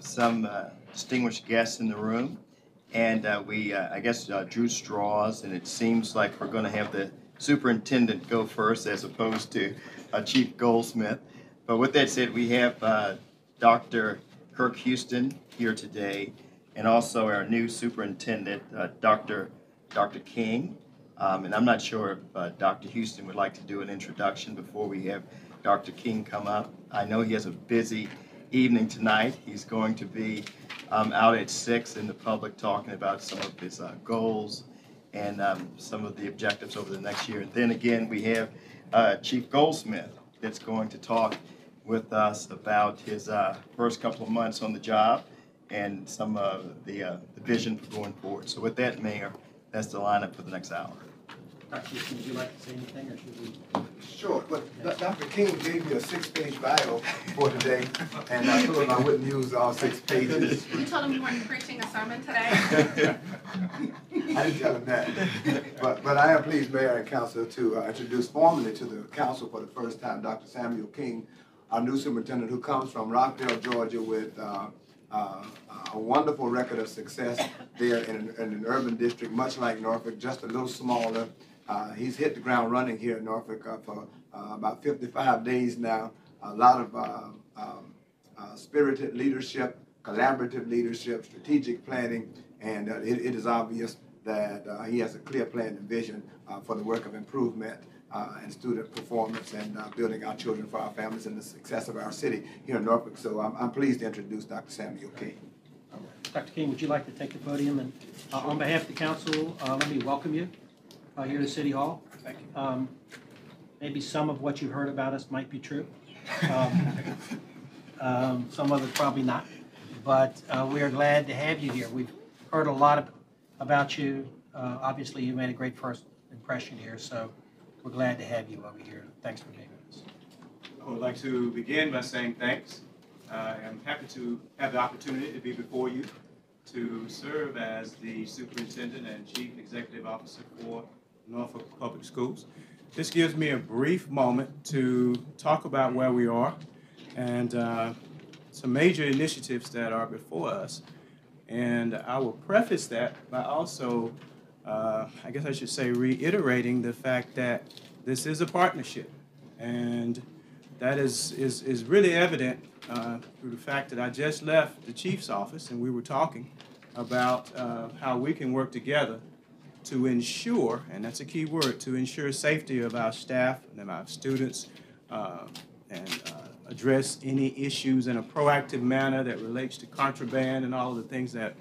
some distinguished guests in the room, and I guess, drew straws, and it seems like we're going to have the superintendent go first as opposed to Chief Goldsmith. But with that said, we have Dr. Kirk Houston here today, and also our new superintendent, Dr. King. And I'm not sure if Dr. Houston would like to do an introduction before we have Dr. King come up. I know he has a busy evening tonight. He's going to be out at 6 in the public talking about some of his goals and some of the objectives over the next year. And then again, we have Chief Goldsmith that's going to talk with us about his first couple of months on the job and some of the vision for going forward. So with that, Mayor, that's the lineup for the next hour. Dr. Houston, would you like to say anything, or should we? Sure, but Dr. King gave me a 6-page bio for today, and I told him I wouldn't use all 6 pages. You told him you weren't preaching a sermon today? I didn't tell him that. But I am pleased, Mayor and Council, to introduce formally to the Council for the first time Dr. Samuel King, our new superintendent who comes from Rockdale, Georgia, with a wonderful record of success there in an urban district, much like Norfolk, just a little smaller. He's hit the ground running here in Norfolk for about 55 days now. A lot of spirited leadership, collaborative leadership, strategic planning, and it is obvious that he has a clear plan and vision for the work of improvement and student performance and building our children for our families and the success of our city here in Norfolk. So I'm pleased to introduce Dr. Samuel King. Dr. King, would you like to take the podium? And on behalf of the council, let me welcome you here to City Hall. Thank you. Maybe some of what you heard about us might be true. Some of it probably not. But we are glad to have you here. We've heard a lot about you. Obviously, you made a great first impression here, so we're glad to have you over here. Thanks for being with us. I would like to begin by saying thanks. I'm happy to have the opportunity to be before you to serve as the Superintendent and Chief Executive Officer for Norfolk Public Schools. This gives me a brief moment to talk about where we are and some major initiatives that are before us. And I will preface that by also, I guess I should say, reiterating the fact that this is a partnership. And that is really evident through the fact that I just left the Chief's office and we were talking about how we can work together to ensure, and that's a key word, to ensure safety of our staff and our students and address any issues in a proactive manner that relates to contraband and all of the things that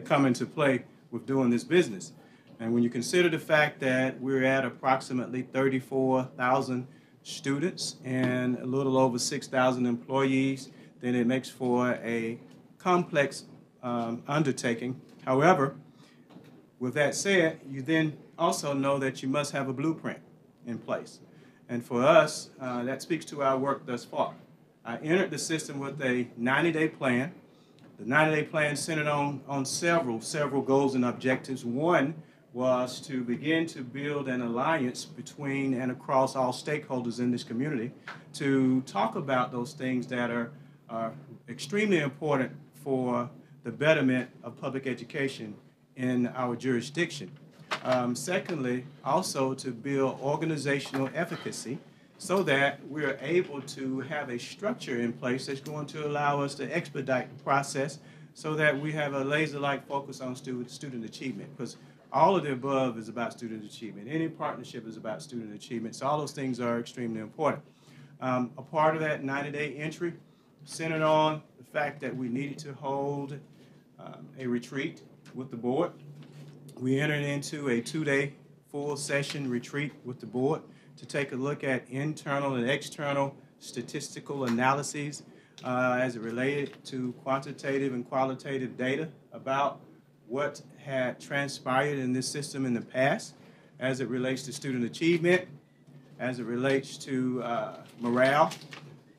come into play with doing this business. And when you consider the fact that we're at approximately 34,000 students and a little over 6,000 employees, then it makes for a complex undertaking. However, with that said, you then also know that you must have a blueprint in place. And for us, that speaks to our work thus far. I entered the system with a 90-day plan. The 90-day plan centered on several goals and objectives. One was to begin to build an alliance between and across all stakeholders in this community to talk about those things that are extremely important for the betterment of public education in our jurisdiction. Secondly, also to build organizational efficacy so that we're able to have a structure in place that's going to allow us to expedite the process so that we have a laser-like focus on student achievement, because all of the above is about student achievement. Any partnership is about student achievement, so all those things are extremely important. A part of that 90-day entry centered on the fact that we needed to hold a retreat with the board. We entered into a 2-day full session retreat with the board to take a look at internal and external statistical analyses as it related to quantitative and qualitative data about what had transpired in this system in the past as it relates to student achievement, as it relates to morale,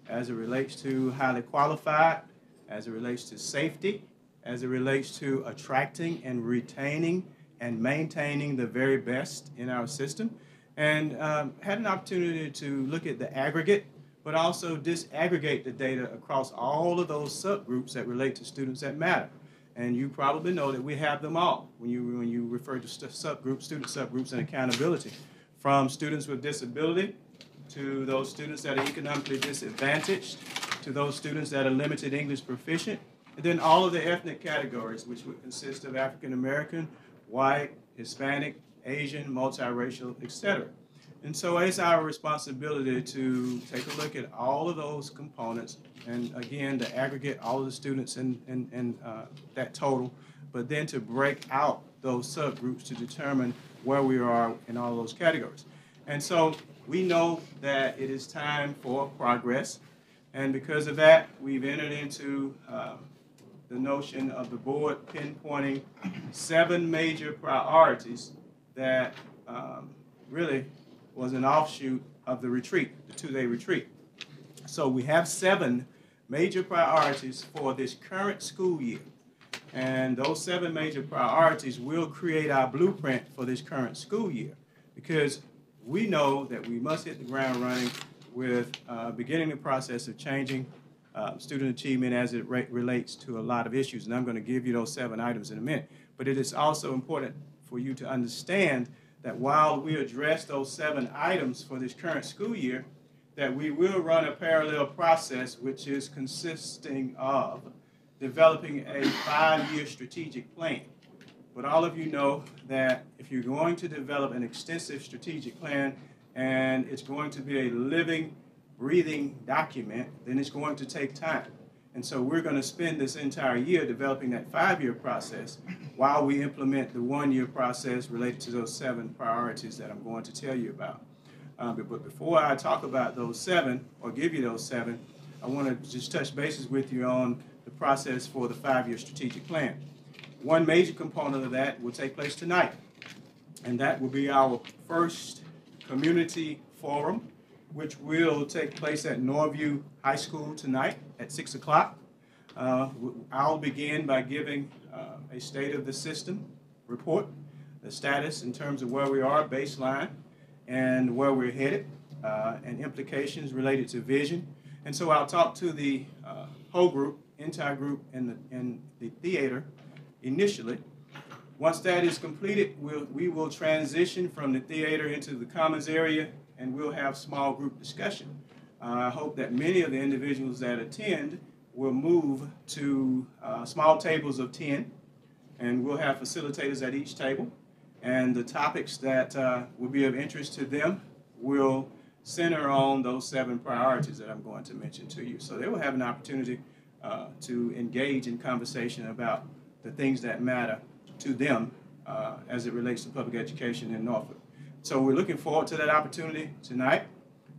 as it relates to highly qualified, as it relates to safety, as it relates to attracting and retaining and maintaining the very best in our system, and had an opportunity to look at the aggregate but also disaggregate the data across all of those subgroups that relate to students that matter. And you probably know that we have them all when you refer to subgroups, student subgroups, and accountability, from students with disability to those students that are economically disadvantaged, to those students that are limited English proficient, and then all of the ethnic categories, which would consist of African American, white, Hispanic, Asian, multiracial, etc. And so it's our responsibility to take a look at all of those components, and again, to aggregate all of the students in that total, but then to break out those subgroups to determine where we are in all those categories. And so we know that it is time for progress, and because of that, we've entered into the notion of the board pinpointing 7 major priorities that really was an offshoot of the retreat, the 2-day retreat. So we have 7 major priorities for this current school year. And those 7 major priorities will create our blueprint for this current school year, because we know that we must hit the ground running with beginning the process of changing student achievement as it relates to a lot of issues. And I'm going to give you those 7 items in a minute. But it is also important for you to understand that while we address those 7 items for this current school year, that we will run a parallel process which is consisting of developing a 5-year strategic plan. But all of you know that if you're going to develop an extensive strategic plan and it's going to be a living, breathing document, then it's going to take time. And so we're going to spend this entire year developing that 5-year process while we implement the 1-year process related to those 7 priorities that I'm going to tell you about. But before I talk about those 7, or give you those 7, I want to just touch bases with you on the process for the 5-year strategic plan. One major component of that will take place tonight, and that will be our first community forum, which will take place at Norview High School tonight at 6 o'clock. I'll begin by giving a state of the system report, the status in terms of where we are, baseline, and where we're headed, and implications related to vision. And so I'll talk to the whole group, entire group in the theater initially. Once that is completed, we will transition from the theater into the commons area, and we'll have small group discussion. I hope that many of the individuals that attend will move to small tables of 10, and we'll have facilitators at each table. And the topics that will be of interest to them will center on those 7 priorities that I'm going to mention to you. So they will have an opportunity to engage in conversation about the things that matter to them as it relates to public education in Norfolk. So we're looking forward to that opportunity tonight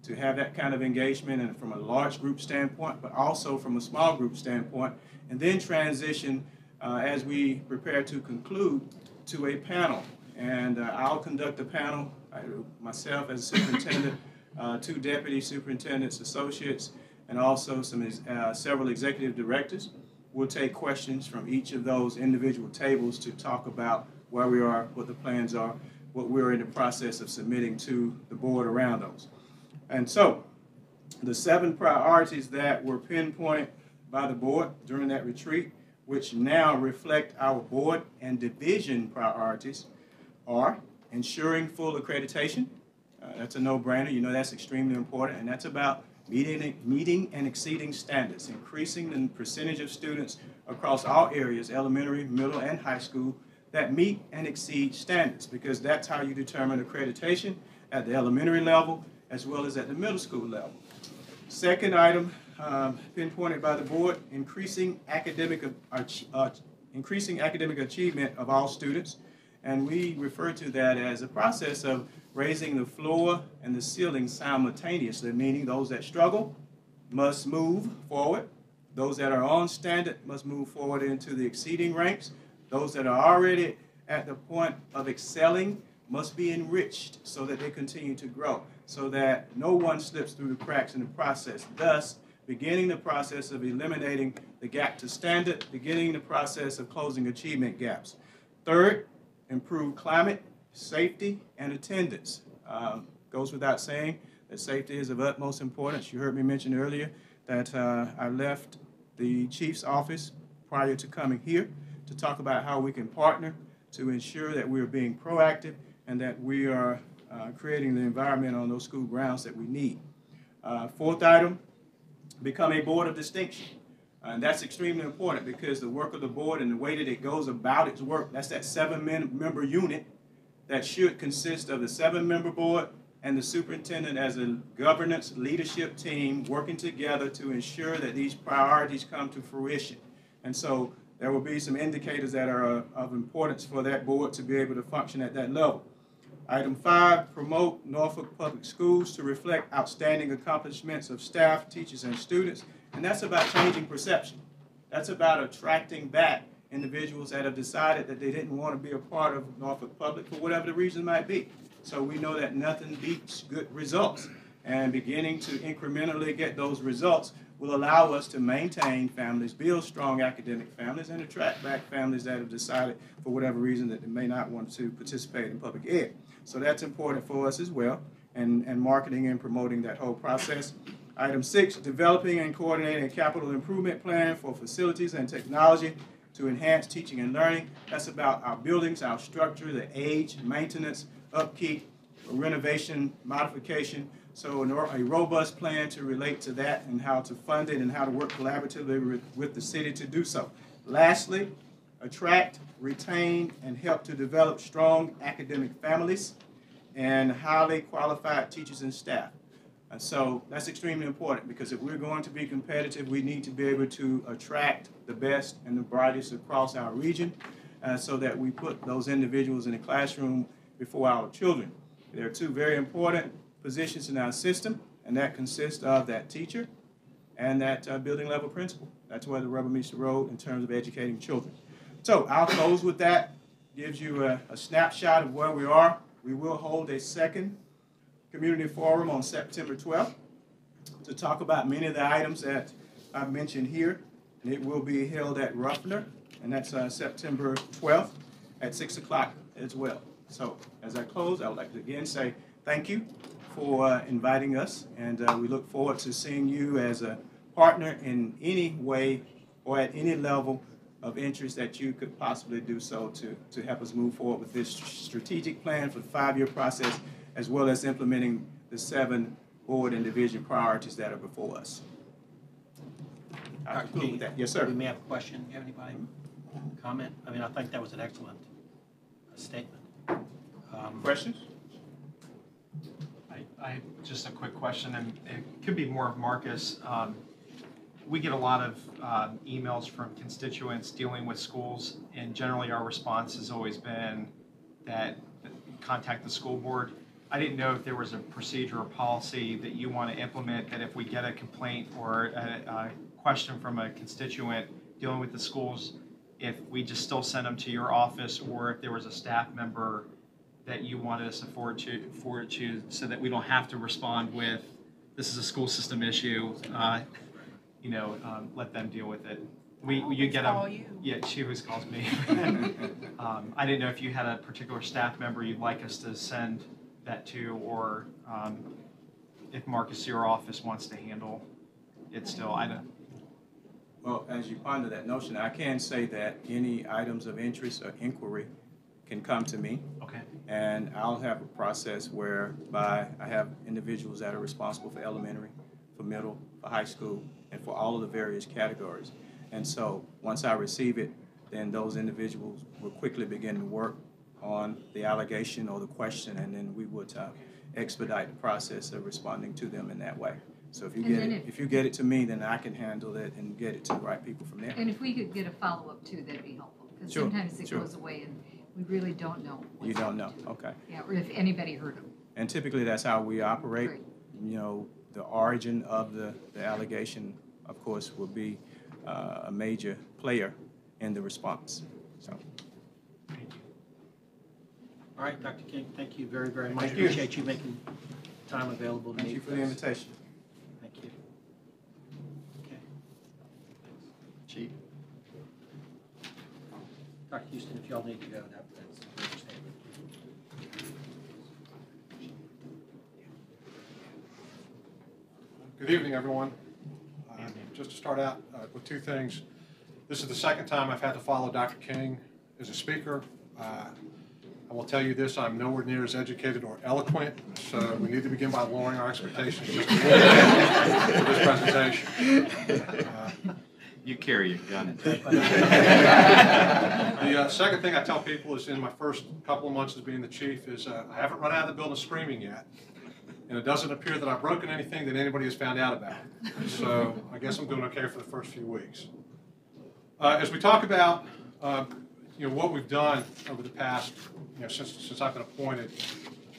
to have that kind of engagement, and from a large group standpoint, but also from a small group standpoint, and then transition as we prepare to conclude to a panel. And I'll conduct the panel, myself as superintendent, 2 deputy superintendents, associates, and also several executive directors. We'll take questions from each of those individual tables to talk about where we are, what the plans are, what we're in the process of submitting to the board around those. And so, the 7 priorities that were pinpointed by the board during that retreat, which now reflect our board and division priorities, are ensuring full accreditation. That's a no-brainer. You know that's extremely important, and that's about meeting and exceeding standards, increasing the percentage of students across all areas, elementary, middle, and high school, that meet and exceed standards, because that's how you determine accreditation at the elementary level as well as at the middle school level. Second item pinpointed by the board, increasing academic achievement of all students. And we refer to that as a process of raising the floor and the ceiling simultaneously, meaning those that struggle must move forward. Those that are on standard must move forward into the exceeding ranks. Those that are already at the point of excelling must be enriched so that they continue to grow, so that no one slips through the cracks in the process. Thus, beginning the process of eliminating the gap to standard, beginning the process of closing achievement gaps. Third, improve climate, safety, and attendance. Goes without saying that safety is of utmost importance. You heard me mention earlier that I left the chief's office prior to coming here to talk about how we can partner to ensure that we are being proactive and that we are creating the environment on those school grounds that we need. Fourth item, become a board of distinction. And that's extremely important because the work of the board and the way that it goes about its work, that's that 7-member unit that should consist of the 7-member board and the superintendent as a governance leadership team working together to ensure that these priorities come to fruition. And so there will be some indicators that are of importance for that board to be able to function at that level. Item 5, promote Norfolk Public Schools to reflect outstanding accomplishments of staff, teachers, and students. And that's about changing perception. That's about attracting back individuals that have decided that they didn't want to be a part of Norfolk Public for whatever the reason might be. So we know that nothing beats good results. And beginning to incrementally get those results will allow us to maintain families, build strong academic families, and attract back families that have decided for whatever reason that they may not want to participate in public ed. So that's important for us as well, and marketing and promoting that whole process. Item 6, developing and coordinating a capital improvement plan for facilities and technology to enhance teaching and learning. That's about our buildings, our structure, the age, maintenance, upkeep, renovation, modification. So a robust plan to relate to that and how to fund it and how to work collaboratively with the city to do so. Lastly, attract, retain, and help to develop strong academic families and highly qualified teachers and staff. And so that's extremely important because if we're going to be competitive, we need to be able to attract the best and the brightest across our region so that we put those individuals in the classroom before our children. There are 2 very important positions in our system, and that consists of that teacher and that building level principal. That's where the rubber meets the road in terms of educating children. So I'll close with that. Gives you a snapshot of where we are. We will hold a second community forum on September 12th to talk about many of the items that I've mentioned here. And it will be held at Ruffner, and that's September 12th at 6 o'clock as well. So as I close, I would like to again say thank you for inviting us, and we look forward to seeing you as a partner in any way or at any level of interest that you could possibly do so to help us move forward with this strategic plan for the 5-year process, as well as implementing the 7 board and division priorities that are before us. I'll conclude with that. Yes, sir. We may have a question. You have anybody comment? I mean, I think that was an excellent statement. Questions? I just a quick question, and it could be more of Marcus. We get a lot of emails from constituents dealing with schools, and generally our response has always been that contact the school board. I didn't know if there was a procedure or policy that you want to implement that if we get a complaint or a question from a constituent dealing with the schools, if we just still send them to your office, or if there was a staff member that you wanted us to forward to so that we don't have to respond with, this is a school system issue, let them deal with it. You get call them. you. Yeah, she always calls me. I didn't know if you had a particular staff member you'd like us to send that to, or if Marcus, your office wants to handle it still. I don't. Well, as you ponder that notion, I can say that any items of interest or inquiry can come to me. Okay. And I'll have a process whereby I have individuals that are responsible for elementary, for middle, for high school, and for all of the various categories. And so once I receive it, then those individuals will quickly begin to work on the allegation or the question, and then we would expedite the process of responding to them in that way. So if you get it to me, then I can handle it and get it to the right people from there. And if we could get a follow-up too, that'd be helpful, because Sure, sometimes it sure. goes away and we really don't know. what's You don't know, happened to it. okay. Yeah, or if anybody heard them. And typically that's how we operate. Great. You know, the origin of the allegation, of course, will be a major player in the response. So, Thank you. All right, Dr. King, thank you very, very much. Thank you. Appreciate you making time available to thank meet you for with the us. invitation. Thank you. Okay. Chief. Dr. Houston, if y'all need to go, that's understandable. Good evening, everyone. Just to start out with two things. This is the second time I've had to follow Dr. King as a speaker. I will tell you this, I'm nowhere near as educated or eloquent, so we need to begin by lowering our expectations just a little bit for this presentation. You carry your gun. The second thing I tell people is in my first couple of months as being the chief is I haven't run out of the building screaming yet. And it doesn't appear that I've broken anything that anybody has found out about. So I guess I'm doing okay for the first few weeks. As we talk about what we've done over the past, since I've been appointed,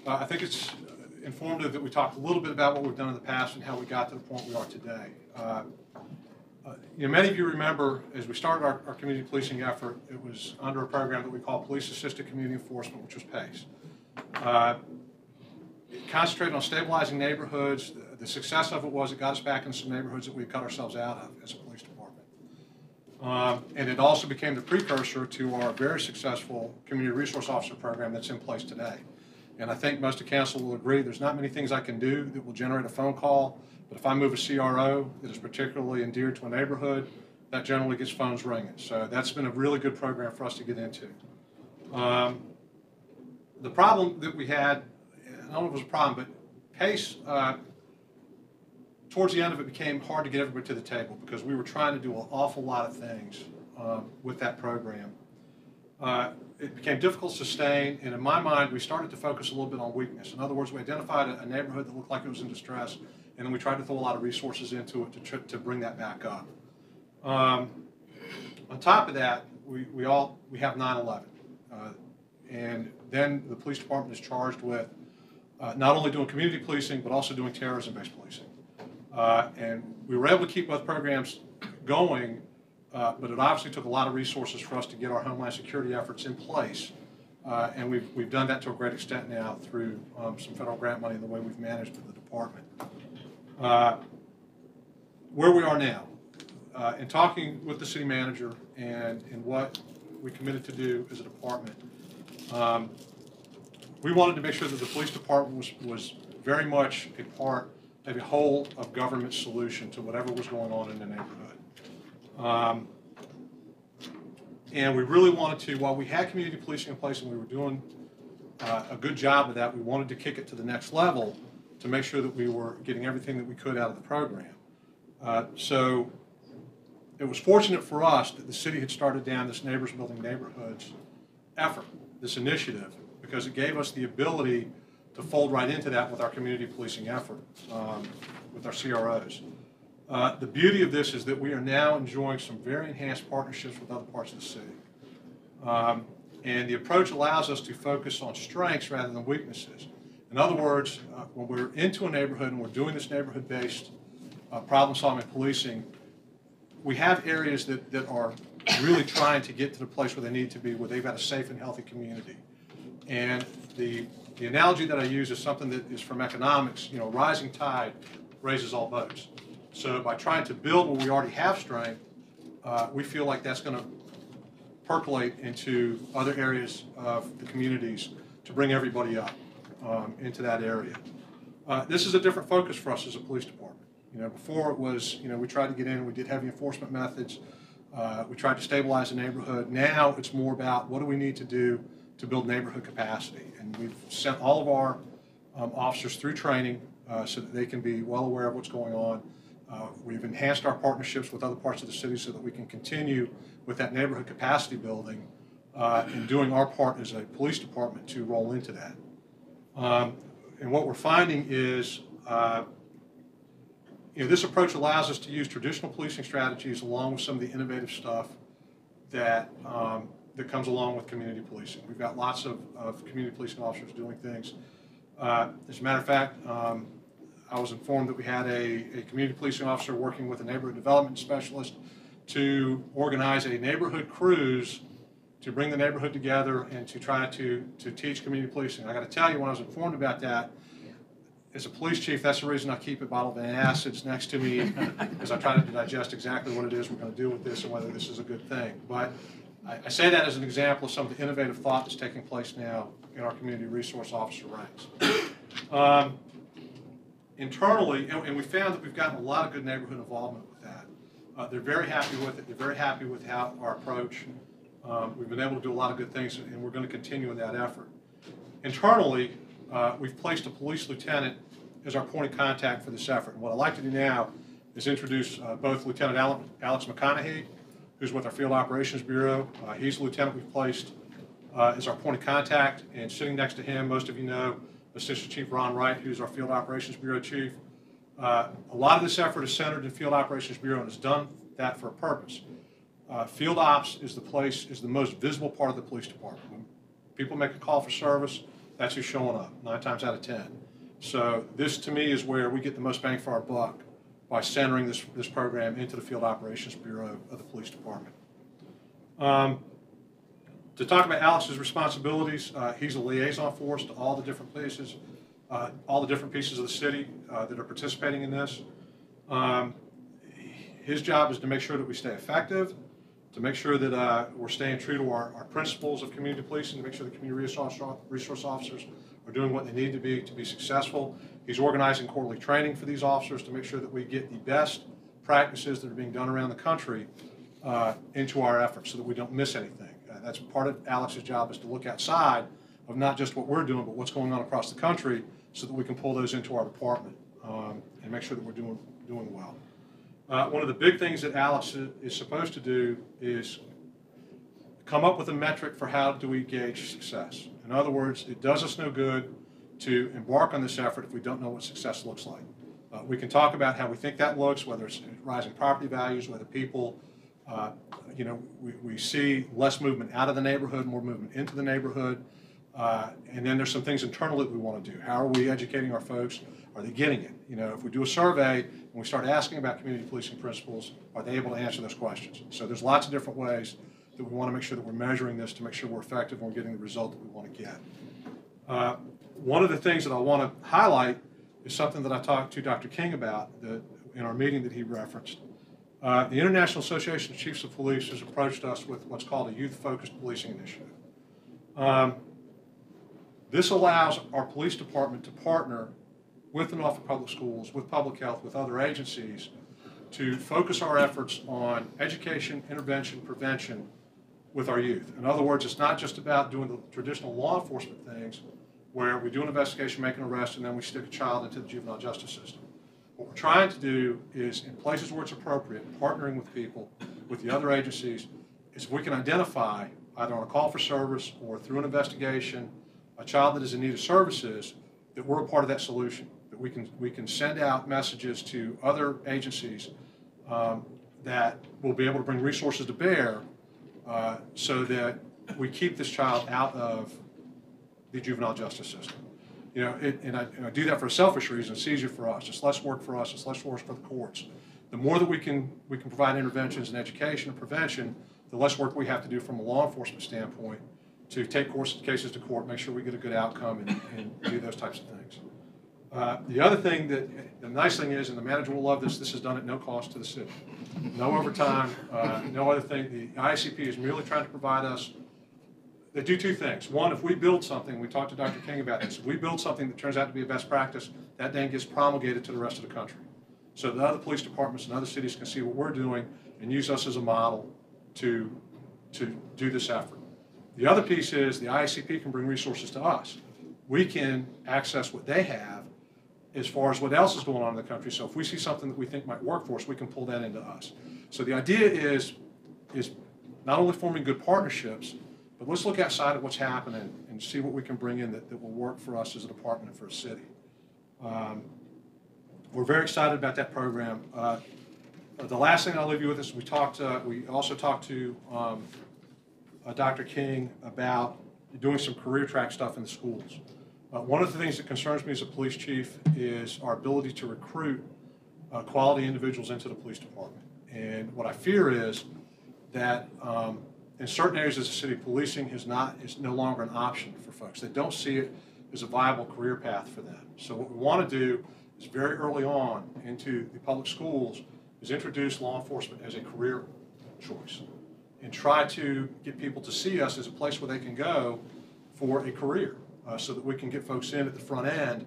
I think it's informative that we talk a little bit about what we've done in the past and how we got to the point we are today. Many of you remember as we started our community policing effort, it was under a program that we call Police Assisted Community Enforcement, which was PACE. It concentrated on stabilizing neighborhoods. The success of it was it got us back in some neighborhoods that we had cut ourselves out of as a police department. And it also became the precursor to our very successful community resource officer program that's in place today. And I think most of council will agree there's not many things I can do that will generate a phone call, but if I move a CRO that is particularly endeared to a neighborhood, that generally gets phones ringing. So that's been a really good program for us to get into. The problem that we had, I don't know if it was a problem, but PACE, towards the end of it, became hard to get everybody to the table because we were trying to do an awful lot of things with that program. It became difficult to sustain, and in my mind, we started to focus a little bit on weakness. In other words, we identified a neighborhood that looked like it was in distress, and then we tried to throw a lot of resources into it to bring that back up. On top of that, we have 9/11, and then the police department is charged with not only doing community policing, but also doing terrorism-based policing. And we were able to keep both programs going, but it obviously took a lot of resources for us to get our Homeland Security efforts in place. And we've done that to a great extent now through some federal grant money and the way we've managed the department. Where we are now, in talking with the city manager and what we committed to do as a department, we wanted to make sure that the police department was very much a part of a whole of government solution to whatever was going on in the neighborhood. And we really wanted to, while we had community policing in place and we were doing a good job of that, we wanted to kick it to the next level to make sure that we were getting everything that we could out of the program. So it was fortunate for us that the city had started down this Neighbors Building Neighborhoods effort, this initiative, because it gave us the ability to fold right into that with our community policing effort, with our CROs. The beauty of this is that we are now enjoying some very enhanced partnerships with other parts of the city. And the approach allows us to focus on strengths rather than weaknesses. In other words, when we're into a neighborhood and we're doing this neighborhood-based problem-solving policing, we have areas that are really trying to get to the place where they need to be, where they've got a safe and healthy community. And the analogy that I use is something that is from economics. Rising tide raises all boats. So by trying to build where we already have strength, we feel like that's going to percolate into other areas of the communities to bring everybody up into that area. This is a different focus for us as a police department. Before it was, we tried to get in, we did heavy enforcement methods, we tried to stabilize the neighborhood. Now it's more about what do we need to do to build neighborhood capacity. And we've sent all of our officers through training so that they can be well aware of what's going on. We've enhanced our partnerships with other parts of the city so that we can continue with that neighborhood capacity building and doing our part as a police department to roll into that. And what we're finding is this approach allows us to use traditional policing strategies along with some of the innovative stuff that that comes along with community policing. We've got lots of community policing officers doing things. As a matter of fact, I was informed that we had a community policing officer working with a neighborhood development specialist to organize a neighborhood cruise to bring the neighborhood together and to try to teach community policing. I got to tell you, when I was informed about that, as a police chief, that's the reason I keep a bottle of antacids next to me, as I try to digest exactly what it is we're going to do with this and whether this is a good thing. But I say that as an example of some of the innovative thought that's taking place now in our community resource officer ranks. Internally, and we found that we've gotten a lot of good neighborhood involvement with that. They're very happy with it. They're very happy with how our approach. We've been able to do a lot of good things, and we're going to continue in that effort. Internally, we've placed a police lieutenant as our point of contact for this effort. And what I'd like to do now is introduce both Lieutenant Alex McConaughey, who's with our Field Operations Bureau. He's the lieutenant we've placed as our point of contact, and sitting next to him, most of you know, Assistant Chief Ron Wright, who's our Field Operations Bureau Chief. A lot of this effort is centered in Field Operations Bureau and has done that for a purpose. Field Ops is the most visible part of the police department. When people make a call for service, that's who's showing up, 9 times out of 10. So this, to me, is where we get the most bang for our buck by centering this program into the Field Operations Bureau of the police department. To talk about Alex's responsibilities, he's a liaison for us to all the different places, all the different pieces of the city that are participating in this. His job is to make sure that we stay effective, to make sure that we're staying true to our principles of community policing, to make sure the community resource officers are doing what they need to be successful. He's organizing quarterly training for these officers to make sure that we get the best practices that are being done around the country into our efforts so that we don't miss anything. That's part of Alex's job, is to look outside of not just what we're doing, but what's going on across the country so that we can pull those into our department and make sure that we're doing well. One of the big things that Alex is supposed to do is come up with a metric for how do we gauge success. In other words, it does us no good to embark on this effort if we don't know what success looks like. We can talk about how we think that looks, whether it's rising property values, whether people, we see less movement out of the neighborhood, more movement into the neighborhood. And then there's some things internally that we want to do. How are we educating our folks? Are they getting it? If we do a survey and we start asking about community policing principles, are they able to answer those questions? So there's lots of different ways that we want to make sure that we're measuring this to make sure we're effective and we're getting the result that we want to get. One of the things that I want to highlight is something that I talked to Dr. King about in our meeting that he referenced. The International Association of Chiefs of Police has approached us with what's called a youth-focused policing initiative. This allows our police department to partner with the Norfolk Public Schools, with public health, with other agencies to focus our efforts on education, intervention, prevention with our youth. In other words, it's not just about doing the traditional law enforcement things where we do an investigation, make an arrest, and then we stick a child into the juvenile justice system. What we're trying to do is, in places where it's appropriate, partnering with people, with the other agencies, is if we can identify, either on a call for service or through an investigation, a child that is in need of services, that we're a part of that solution, that we can send out messages to other agencies that will be able to bring resources to bear so that we keep this child out of the juvenile justice system. And I do that for a selfish reason. It's easier for us. It's less work for us. It's less work for the courts. The more that we can provide interventions in education and prevention, the less work we have to do from a law enforcement standpoint to take cases to court, make sure we get a good outcome, and do those types of things. The other thing the nice thing is, and the manager will love this, this is done at no cost to the city. No overtime, no other thing. The IACP is merely trying to provide us. They do two things. One, if we build something, we talked to Dr. King about this, if we build something that turns out to be a best practice, that then gets promulgated to the rest of the country. So the other police departments and other cities can see what we're doing and use us as a model to do this effort. The other piece is the IACP can bring resources to us. We can access what they have as far as what else is going on in the country. So if we see something that we think might work for us, we can pull that into us. So the idea is not only forming good partnerships, but let's look outside of what's happening and see what we can bring in that will work for us as a department and for a city. We're very excited about that program. The last thing I'll leave you with is we also talked to Dr. King about doing some career track stuff in the schools. One of the things that concerns me as a police chief is our ability to recruit quality individuals into the police department. And what I fear is that in certain areas of the city, policing is no longer an option for folks. They don't see it as a viable career path for them. So what we want to do is very early on into the public schools is introduce law enforcement as a career choice and try to get people to see us as a place where they can go for a career so that we can get folks in at the front end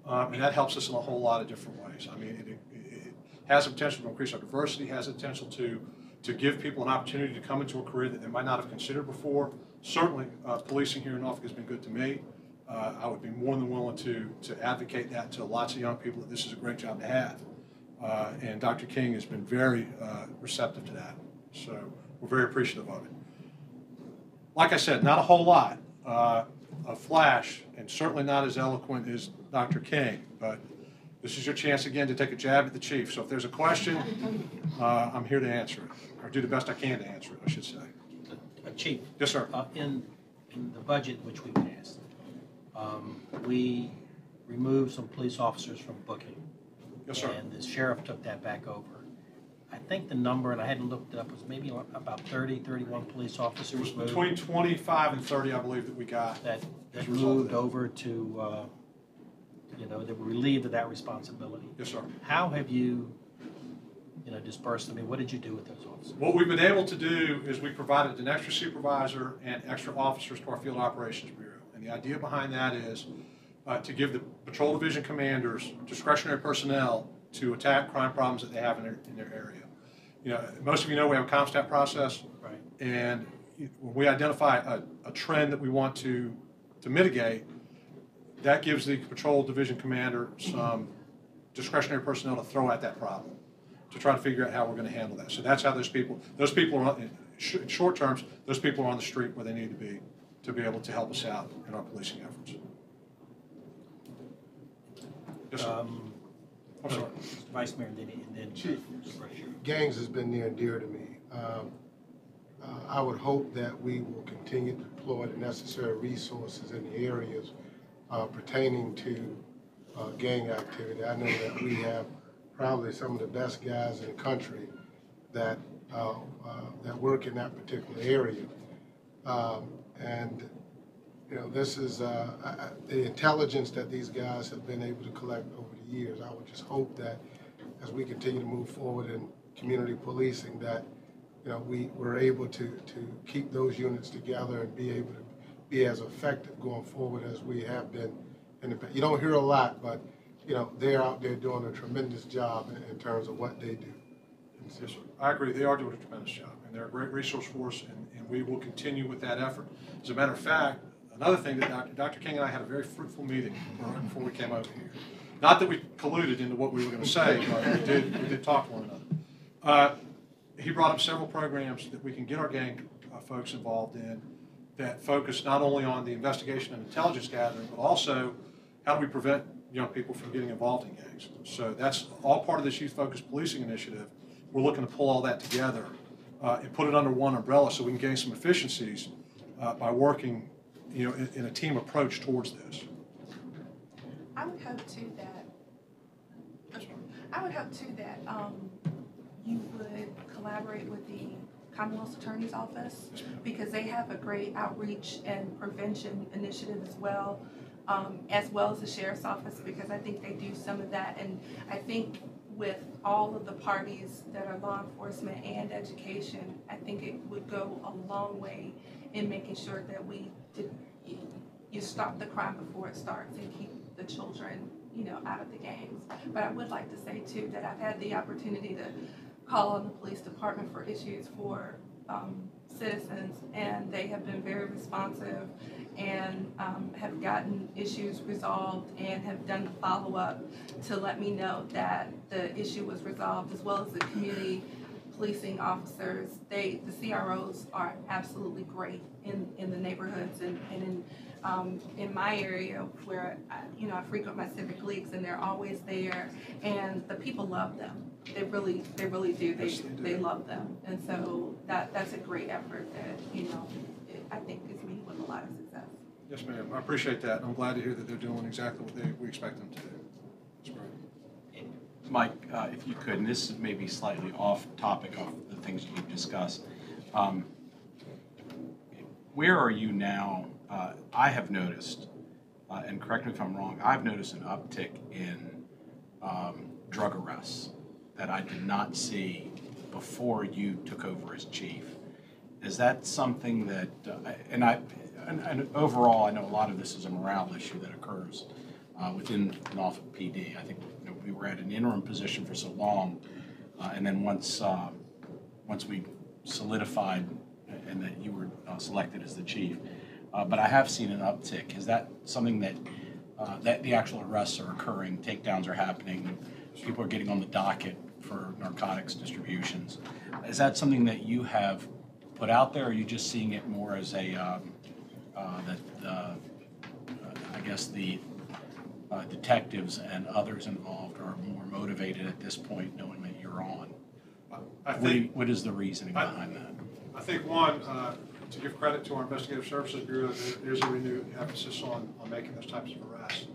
And that helps us in a whole lot of different ways. I mean, it has the potential to increase our diversity, has the potential to give people an opportunity to come into a career that they might not have considered before. Certainly, policing here in Norfolk has been good to me. I would be more than willing to advocate that to lots of young people, that this is a great job to have. And Dr. King has been very receptive to that. So we're very appreciative of it. Like I said, not a whole lot, a flash, and certainly not as eloquent as Dr. King, but this is your chance again to take a jab at the chief. So if there's a question, I'm here to answer it, or do the best I can to answer it, I should say. Chief. Yes, sir. In the budget which we passed, we removed some police officers from booking. Yes, sir. And the sheriff took that back over. I think the number, and I hadn't looked it up, was maybe about 30, 31 police officers. It was between 25 and 30, I believe, that we got. That as a result of moved that. over to, that were relieved of that responsibility. Yes, sir. How have you, dispersed them? I mean, what did you do with those officers? What we've been able to do is we provided an extra supervisor and extra officers to our Field Operations Bureau. And the idea behind that is to give the patrol division commanders discretionary personnel to attack crime problems that they have in their area. Most of you know we have a CompStat process. Right. And when we identify a trend that we want to mitigate, that gives the patrol division commander some discretionary personnel to throw at that problem, to try to figure out how we're going to handle that. So that's how those people are, in short terms, those people are on the street where they need to be able to help us out in our policing efforts. Yes, sir. I'm sorry. Vice Mayor, and then Chief, gangs has been near and dear to me. I would hope that we will continue to deploy the necessary resources in the areas pertaining to gang activity. I know that we have probably some of the best guys in the country that work in that particular area. This is the intelligence that these guys have been able to collect over the years. I would just hope that as we continue to move forward in community policing, that we're able to keep those units together and be able to be as effective going forward as we have been in the past. You don't hear a lot, but they're out there doing a tremendous job in terms of what they do. Yes, sir. I agree. They are doing a tremendous job, and they're a great resource for us, and we will continue with that effort. As a matter of fact, another thing that Dr. King and I had a very fruitful meeting right before we came over here. Not that we colluded into what we were going to say, but we did talk to one another. He brought up several programs that we can get our gang folks involved in that focus not only on the investigation and intelligence gathering, but also how do we prevent young people from getting involved in gangs. So that's all part of this youth-focused policing initiative. We're looking to pull all that together and put it under one umbrella so we can gain some efficiencies by working in a team approach towards this. I would hope too that you would collaborate with the Commonwealth's Attorney's Office, because they have a great outreach and prevention initiative as well as the Sheriff's Office, because I think they do some of that. And I think with all of the parties that are law enforcement and education, I think it would go a long way in making sure that you stop the crime before it starts and keep the children, out of the gangs. But I would like to say too that I've had the opportunity to call on the police department for issues for citizens, and they have been very responsive and have gotten issues resolved and have done the follow-up to let me know that the issue was resolved, as well as the community policing officers. The CROs are absolutely great in the neighborhoods and in my area where I frequent my civic leagues, and they're always there, and the people love them. They really do. They love them, and so that's a great effort that I think is meeting with a lot of success. Yes, ma'am. I appreciate that. I'm glad to hear that they're doing exactly what we expect them to do. That's great. Mike, if you could, and this is maybe slightly off topic of the things you've discussed, where are you now? I have noticed, and correct me if I'm wrong, I've noticed an uptick in drug arrests that I did not see before you took over as chief. Is that something that, and overall, I know a lot of this is a morale issue that occurs, within Norfolk PD. I think we were at an interim position for so long, and then once we solidified and that you were selected as the chief. But I have seen an uptick. Is that something that that the actual arrests are occurring, takedowns are happening, people are getting on the docket for narcotics distributions? Is that something that you have put out there, or are you just seeing it more as a I guess the detectives and others involved are more motivated at this point, knowing that you're on? What is the reasoning behind that? I think one, to give credit to our Investigative Services Bureau, there's a renewed emphasis on making those types of arrests.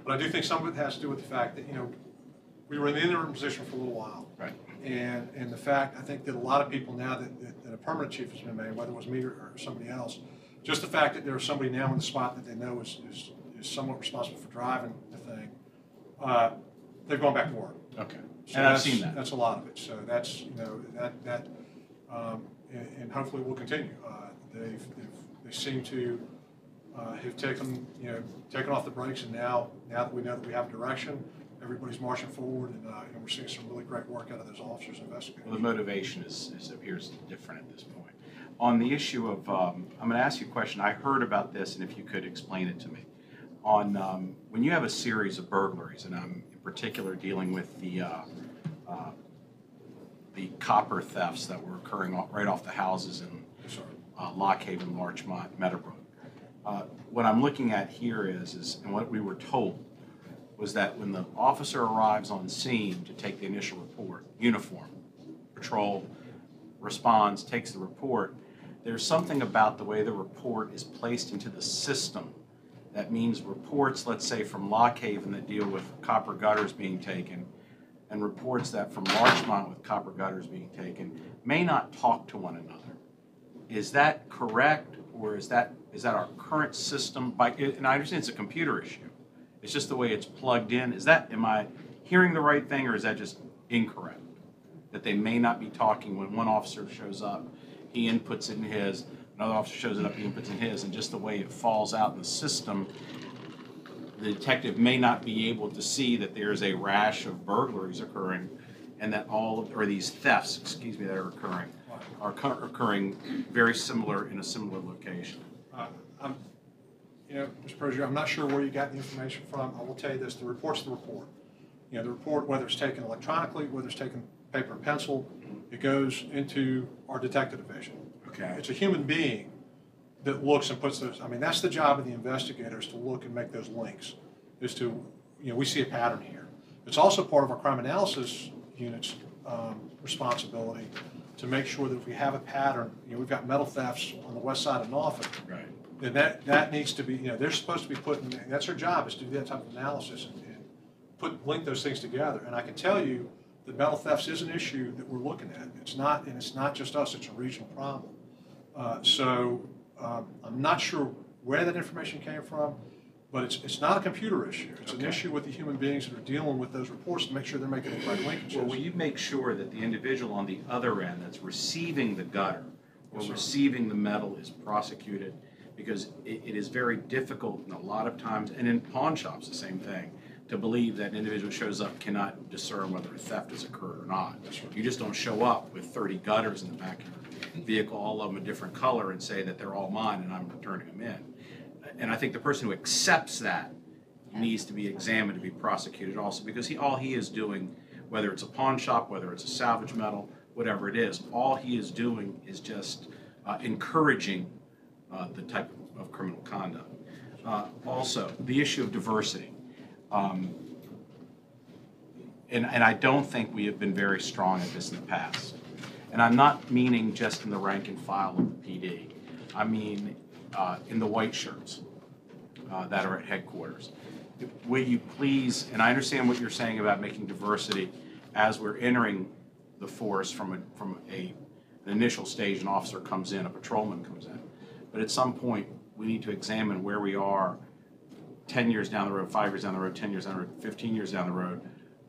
But I do think some of it has to do with the fact that, we were in the interim position for a little while. Right. And the fact, I think that a lot of people now that a permanent chief has been made, whether it was me or somebody else, just the fact that there's somebody now in the spot that they know is somewhat responsible for driving the thing, they've gone back to work. Okay. So And I've seen that. That's a lot of it. So that's, and hopefully will continue. They seem to have taken off the brakes, and now that we know that we have direction, everybody's marching forward, and we're seeing some really great work out of those officers investigating. Well, the motivation appears different at this point. On the issue of, I'm going to ask you a question. I heard about this, and if you could explain it to me. On when you have a series of burglaries, and I'm in particular dealing with the copper thefts that were occurring right off the houses in Lock Haven, Larchmont, Meadowbrook. What I'm looking at here is, and what we were told, was that when the officer arrives on scene to take the initial report, uniform, patrol, responds, takes the report, there's something about the way the report is placed into the system that means reports, let's say, from Lock Haven that deal with copper gutters being taken, and reports that from Larchmont with copper gutters being taken may not talk to one another. Is that correct, or is that our current system? And I understand it's a computer issue. It's just the way it's plugged in. Am I hearing the right thing, or is that just incorrect? That they may not be talking when one officer shows up, he inputs in his, another officer shows it up, he inputs in his, and just the way it falls out in the system, the detective may not be able to see that there's a rash of burglaries occurring, and that these thefts, that are occurring very similar in a similar location. Mr. President, I'm not sure where you got the information from. I will tell you this: the report's the report. The report, whether it's taken electronically, whether it's taken paper and pencil, it goes into our detective division. Okay. It's a human being that looks and puts those. I mean, that's the job of the investigators, to look and make those links. Is to, we see a pattern here. It's also part of our crime analysis unit's responsibility to make sure that if we have a pattern, we've got metal thefts on the west side of Norfolk. Right. Then that needs to be, they're supposed to be putting, that's their job, is to do that type of analysis and link those things together. And I can tell you that metal thefts is an issue that we're looking at. It's not just us, it's a regional problem. I'm not sure where that information came from, but it's not a computer issue. It's an issue with the human beings that are dealing with those reports to make sure they're making the right linkages. Well, will you make sure that the individual on the other end that's receiving the gutter or receiving the metal is prosecuted? Because it is very difficult, and a lot of times, and in pawn shops, the same thing, to believe that an individual shows up cannot discern whether a theft has occurred or not. You just don't show up with 30 gutters in the back of your vehicle, all of them a different color, and say that they're all mine and I'm returning them in. And I think the person who accepts that needs to be examined to be prosecuted also, because all he is doing, whether it's a pawn shop, whether it's a salvage metal, whatever it is, all he is doing is just encouraging the type of criminal conduct. Also, the issue of diversity. And I don't think we have been very strong at this in the past. And I'm not meaning just in the rank and file of the PD. I mean in the white shirts that are at headquarters. Will you please, and I understand what you're saying about making diversity as we're entering the force from an initial stage, an officer comes in, a patrolman comes in. But at some point, we need to examine where we are 10 years down the road, 5 years down the road, 10 years down the road, 15 years down the road,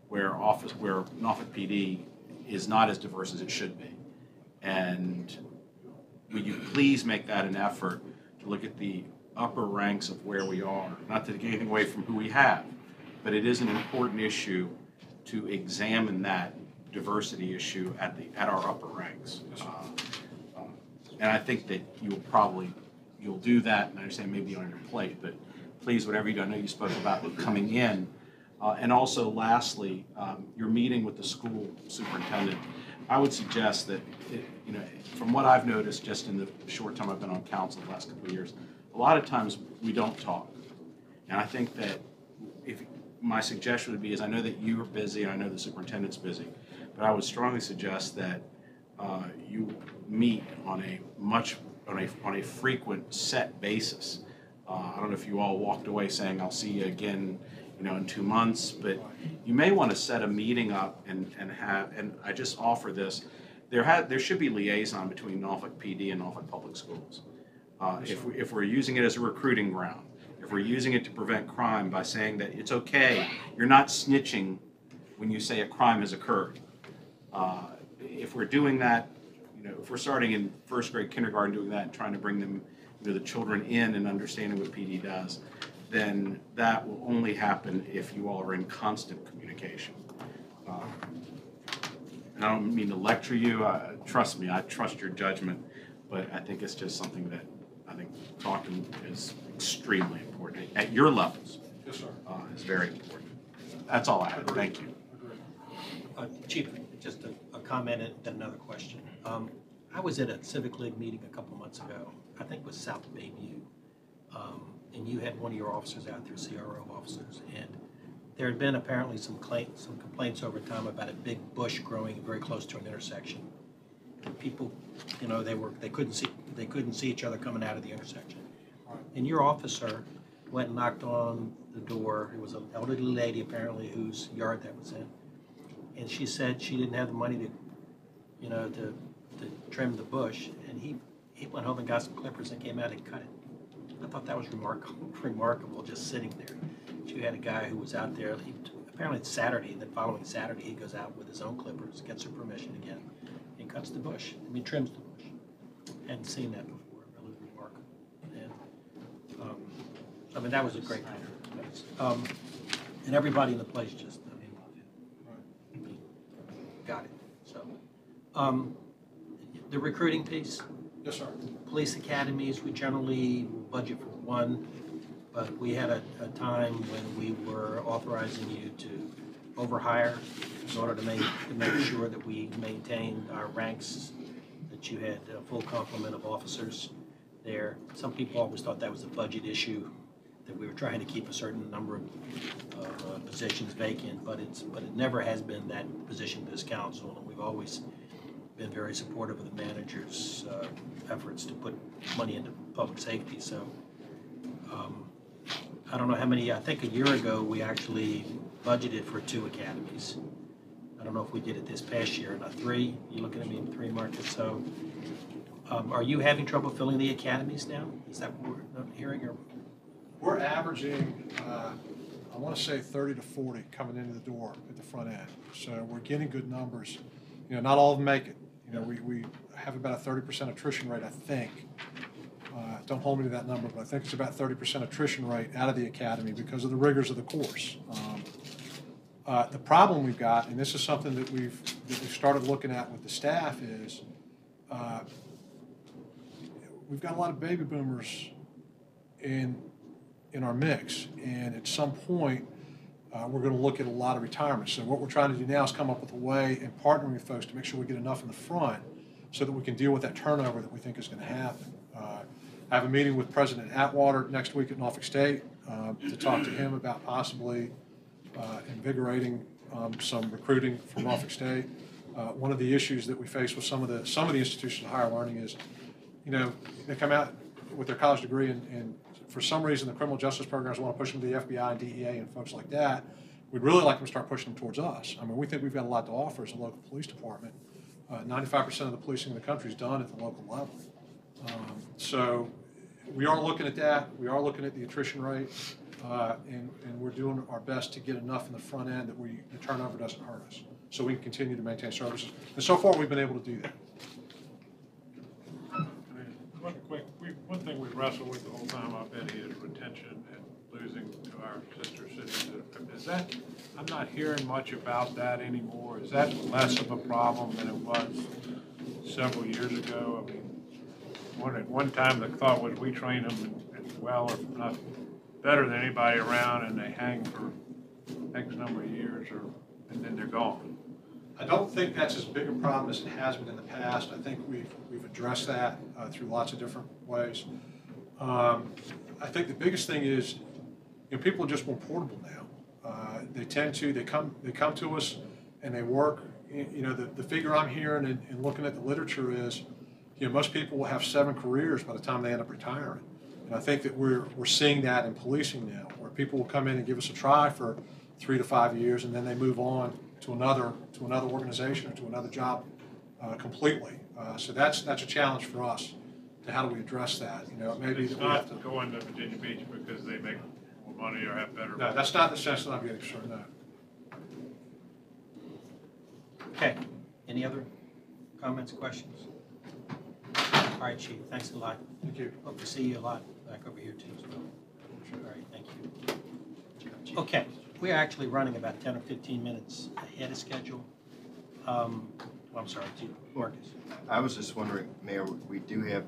where Norfolk PD is not as diverse as it should be. And would you please make that an effort to look at the upper ranks of where we are, not to take anything away from who we have, but it is an important issue to examine that diversity issue at our upper ranks. And I think that you'll do that, and I understand maybe on your plate, but please, whatever you do, I know you spoke about coming in. And also, lastly, your meeting with the school superintendent, I would suggest that, from what I've noticed just in the short time I've been on council the last couple of years, a lot of times we don't talk. And I think that my suggestion would be is I know that you are busy, and I know the superintendent's busy, but I would strongly suggest that you meet on a frequent set basis. I don't know if you all walked away saying I'll see you again, in 2 months, but you may want to set a meeting up and I just offer this. There should be liaison between Norfolk PD and Norfolk Public Schools. If we're using it as a recruiting ground, if we're using it to prevent crime by saying that it's okay, you're not snitching when you say a crime has occurred. If we're doing that, if we're starting in first grade kindergarten doing that and trying to bring them, the children in and understanding what PD does, then that will only happen if you all are in constant communication. And I don't mean to lecture you. Trust me, I trust your judgment, but I think it's just something that I think talking is extremely important at your levels. Yes, sir. Is very important. That's all I have. Thank you. Chief, just a comment and then another question. I was at a Civic League meeting a couple months ago, I think it was South Bayview, and you had one of your officers out there, CRO officers, and there had been apparently some complaints over time about a big bush growing very close to an intersection. People, they couldn't see each other coming out of the intersection. And your officer went and knocked on the door. It was an elderly lady apparently whose yard that was in, and she said she didn't have the money to trim the bush, and he went home and got some clippers and came out and cut it. I thought that was remarkable just sitting there. You had a guy who was out there, apparently it's Saturday, the following Saturday he goes out with his own clippers, gets her permission again, and cuts the bush, trims the bush. Hadn't seen that before, really remarkable. And, that was a great night. And everybody in the place just, got it. So, the recruiting piece? Yes, sir. Police academies, we generally budget for one, but we had a time when we were authorizing you to overhire in order to make sure that we maintained our ranks, that you had a full complement of officers there. Some people always thought that was a budget issue, that we were trying to keep a certain number of positions vacant, but it never has been that position of this council, and we've always been very supportive of the manager's efforts to put money into public safety. So I don't know how many, I think a year ago we actually budgeted for 2 academies. I don't know if we did it this past year, not 3. You looking at me in 3, Marcus? So are you having trouble filling the academies now? Is that what we're not hearing? Or? We're averaging, I want to say 30 to 40 coming into the door at the front end. So we're getting good numbers. Not all of them make it. We have about a 30% attrition rate, I think. Don't hold me to that number, but I think it's about 30% attrition rate out of the academy because of the rigors of the course. The problem we've got, and this is something that we've started looking at with the staff, is we've got a lot of baby boomers in our mix, and at some point we're going to look at a lot of retirements. So what we're trying to do now is come up with a way and partnering with folks to make sure we get enough in the front so that we can deal with that turnover that we think is going to happen. I have a meeting with President Atwater next week at Norfolk State to talk to him about possibly invigorating some recruiting from Norfolk State. One of the issues that we face with some of the institutions of higher learning is, they come out with their college degree and for some reason the criminal justice programs want to push them to the FBI and DEA and folks like that. We'd really like them to start pushing them towards us. We think we've got a lot to offer as a local police department. 95% of the policing in the country is done at the local level. So we are looking at that. We are looking at the attrition rate, and we're doing our best to get enough in the front end that the turnover doesn't hurt us, so we can continue to maintain services. And so far, we've been able to do that. One thing we've wrestled with the whole time I've been here is retention, and losing to our sister cities. Is that, I'm not hearing much about that anymore. Is that less of a problem than it was several years ago? I mean, at one time the thought was we train them well, or not better than anybody around, and they hang for X number of years, and then they're gone. I don't think that's as big a problem as it has been in the past. I think we've addressed that through lots of different ways. I think the biggest thing is, people are just more portable now. They come to us and they work. The figure I'm hearing and looking at the literature is, most people will have 7 careers by the time they end up retiring. And I think that we're seeing that in policing now, where people will come in and give us a try for 3 to 5 years, and then they move on to another organization or to another job completely. So that's a challenge for us. To how do we address that? Maybe It's that we have not to. going to Virginia Beach because they make more money or have better. No, that's not the sense that I'm getting, sir. No. Okay, any other comments, questions? All right, Chief, thanks a lot. Thank you. Hope to see you a lot back over here too as well. All right, thank you. Okay, we are actually running about 10 or 15 minutes ahead of schedule. I'm sorry, Chief Marcus. I was just wondering, Mayor, we do have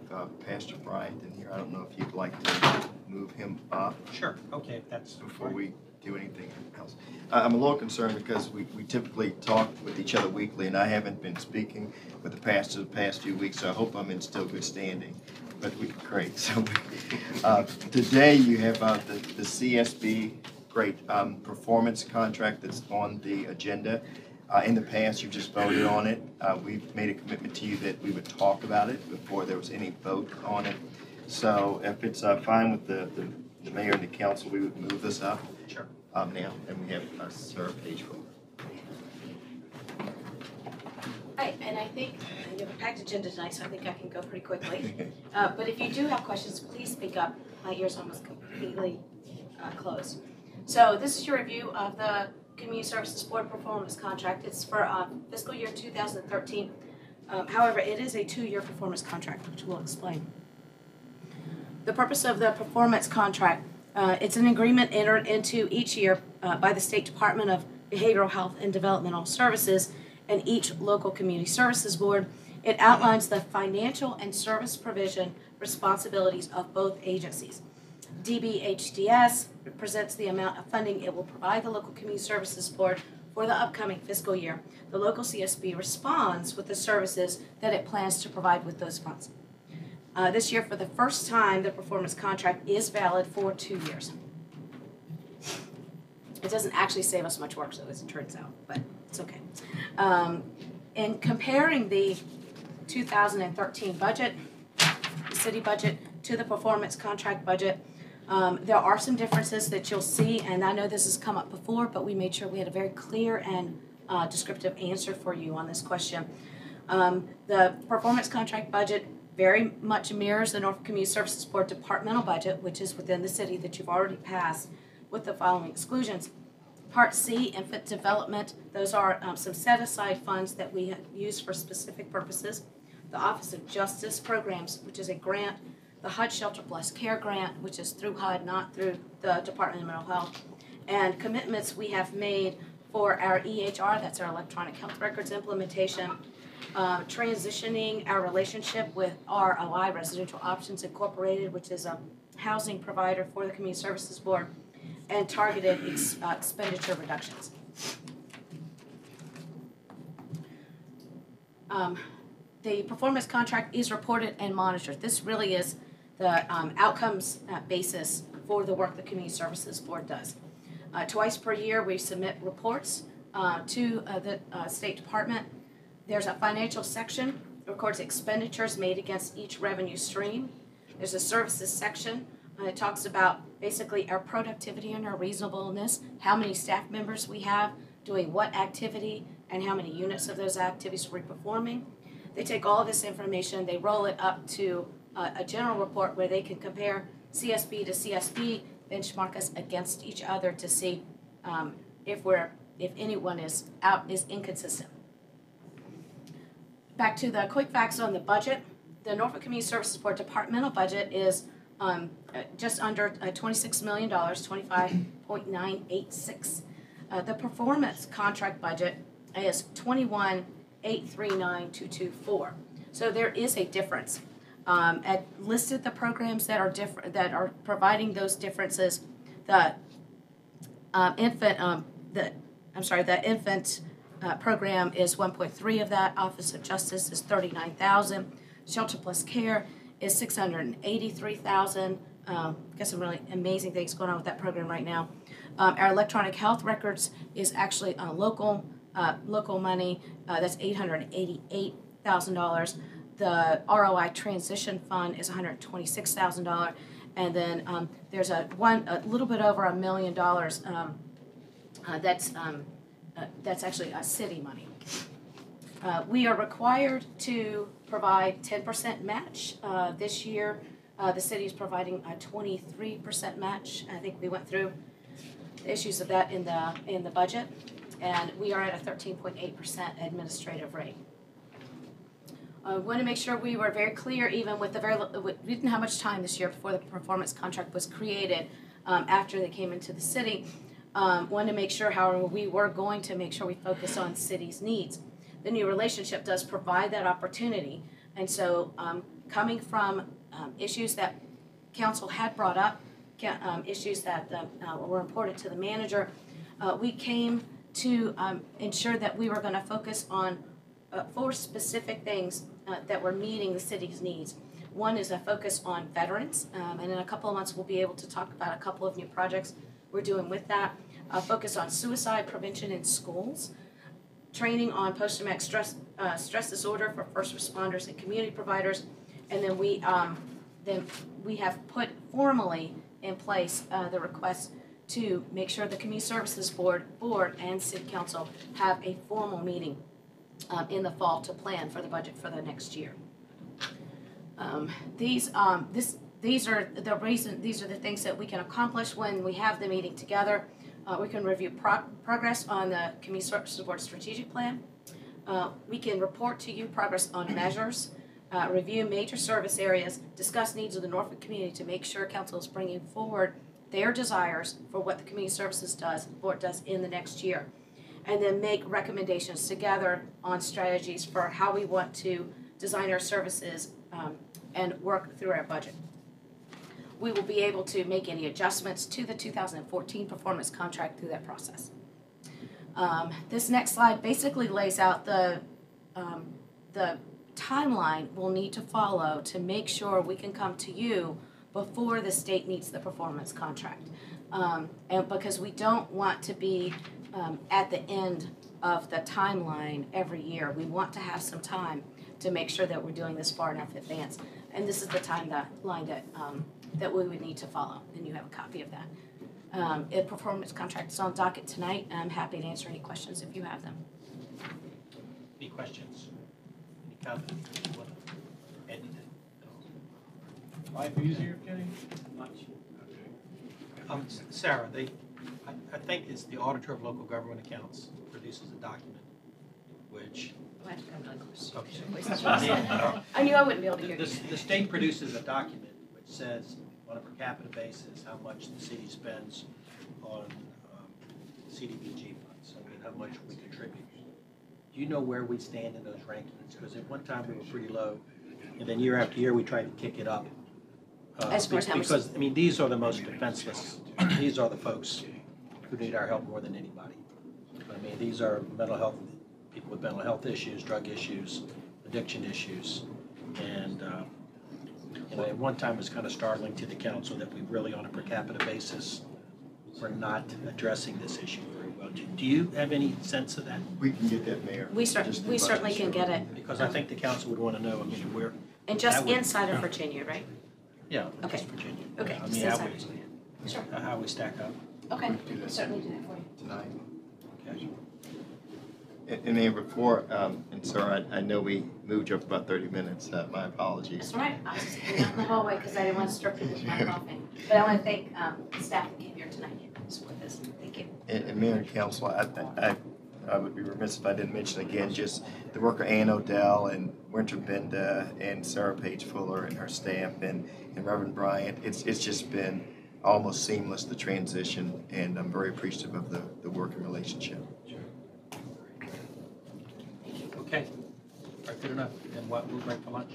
Pastor Bryant in here. I don't know if you'd like to move him up Sure, okay, that's before we do anything else. I'm a little concerned because we typically talk with each other weekly, and I haven't been speaking with the pastor the past few weeks, so I hope I'm in still good standing. But great. So today you have the CSB great performance contract that's on the agenda. In the past, you've just voted on it. We've made a commitment to you that we would talk about it before there was any vote on it. So if it's fine with the mayor and the council, we would move this up. Sure. Now, and we have Sarah Pageville. Hi, and I think you have a packed agenda tonight, so I think I can go pretty quickly. But if you do have questions, please speak up. My ears almost completely closed. So this is your review of the Community Services Board Performance Contract. It's for fiscal year 2013. However, it is a 2-year performance contract, which we'll explain. The purpose of the performance contract, it's an agreement entered into each year by the State Department of Behavioral Health and Developmental Services and each local community services board. It outlines the financial and service provision responsibilities of both agencies. DBHDS presents the amount of funding it will provide the local community services board for the upcoming fiscal year. The local CSB responds with the services that it plans to provide with those funds. This year, for the first time, the performance contract is valid for 2 years. It doesn't actually save us much work, so as it turns out, but it's okay. In comparing the 2013 budget, the city budget, to the performance contract budget, there are some differences that you'll see, and I know this has come up before, but we made sure we had a very clear and descriptive answer for you on this question. The performance contract budget very much mirrors the Norfolk Community Services Board departmental budget, which is within the city that you've already passed, with the following exclusions. Part C, infant development, those are some set-aside funds that we use for specific purposes. The Office of Justice Programs, which is a grant. The HUD Shelter Plus Care Grant, which is through HUD, not through the Department of Mental Health. And commitments we have made for our EHR, that's our electronic health records implementation, transitioning our relationship with ROI, Residential Options Incorporated, which is a housing provider for the Community Services Board, and targeted expenditure reductions. The performance contract is reported and monitored. This really is the outcomes basis for the work the Community Services Board does. Twice per year, we submit reports to the State Department. There's a financial section that records expenditures made against each revenue stream. There's a services section. It talks about basically our productivity and our reasonableness, how many staff members we have doing what activity, and how many units of those activities we're performing. They take all of this information, they roll it up to a general report where they can compare CSB to CSB, benchmark us against each other to see if anyone is inconsistent. Back to the quick facts on the budget. The Norfolk Community Services Board departmental budget is just under $26 million, 25.986. The performance contract budget is 21,839,224. So there is a difference. Listed the programs that are different, that are providing those differences. The infant program is 1.3 of that. Office of Justice is 39,000. Shelter Plus Care is 683,000. Got some really amazing things going on with that program right now. Our electronic health records is actually local money. That's $888,000. The ROI Transition Fund is $126,000, and then there's a little bit over $1 million. That's actually city money. We are required to provide 10% match. This year, the city is providing a 23% match. I think we went through the issues of that in the budget, and we are at a 13.8% administrative rate. I want to make sure we were very clear, even with we didn't have much time this year before the performance contract was created, after they came into the city. Wanted to make sure, however, we were going to make sure we focus on city's needs. The new relationship does provide that opportunity, and so coming from issues that council had brought up, issues that were important to the manager, we came to ensure that we were going to focus on 4 specific things that were meeting the city's needs. One is a focus on veterans, and in a couple of months we'll be able to talk about a couple of new projects we're doing with that. A focus on suicide prevention in schools, training on post-traumatic stress disorder for first responders and community providers, and then we have put formally in place the request to make sure the Community Services Board and City Council have a formal meeting in the fall to plan for the budget for the next year. These are the things that we can accomplish when we have the meeting together. We can review progress on the Community Services Board strategic plan. We can report to you progress on measures, review major service areas, discuss needs of the Norfolk community to make sure council is bringing forward their desires for what the Community Services Board does in the next year, and then make recommendations together on strategies for how we want to design our services and work through our budget. We will be able to make any adjustments to the 2014 performance contract through that process. This next slide basically lays out the timeline we'll need to follow to make sure we can come to you before the state meets the performance contract. And because we don't want to be at the end of the timeline every year. We want to have some time to make sure that we're doing this far enough in advance. And this is the timeline that we would need to follow, and you have a copy of that. If performance contract is on docket tonight, I'm happy to answer any questions if you have them. Any questions? Any comments? Anything? Life easier, Kenny? Much. Sarah, I think it's the Auditor of Local Government Accounts produces a document which. I have to come really close. Okay. I knew I wouldn't be able to hear you. The state produces a document which says on a per capita basis how much the city spends on CDBG funds, I mean how much we contribute. Do you know where we stand in those rankings? Because at one time we were pretty low, and then year after year we tried to kick it up. As far as how much? Because, I mean, these are the most defenseless. These are the folks who need our help more than anybody. I mean, these are mental health, people with mental health issues, drug issues, addiction issues. And at one time it was kind of startling to the council that we really, on a per capita basis, were not addressing this issue very well. Do you have any sense of that? We can get that, Mayor. We certainly can get it. Because I think the council would want to know, I mean, where. And just inside of Virginia, right? Yeah, Okay. just Virginia. Okay, I just mean, inside Virginia. Sure. how we stack up. Okay, we'll certainly do that for you. Tonight. Okay. And Mayor, before, and sir, I know we moved you up about 30 minutes. My apologies. That's all right. I was just getting out in the hallway because I didn't want to disturb people with my coughing. But I want to thank the staff that came here tonight to support this. Thank you. And Mayor and Council, I I would be remiss if I didn't mention again just the work of Ann Odell and Winter Benda and Sarah Page Fuller and her staff and Reverend Bryant. It's just been almost seamless, the transition, and I'm very appreciative of the working relationship. Okay, all right, good enough. And what, we'll break for lunch?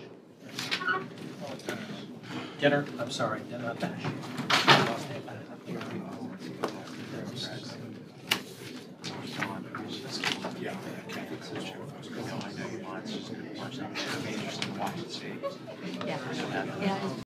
Dinner, I'm sorry, dinner, not lunch. Yeah. Yeah.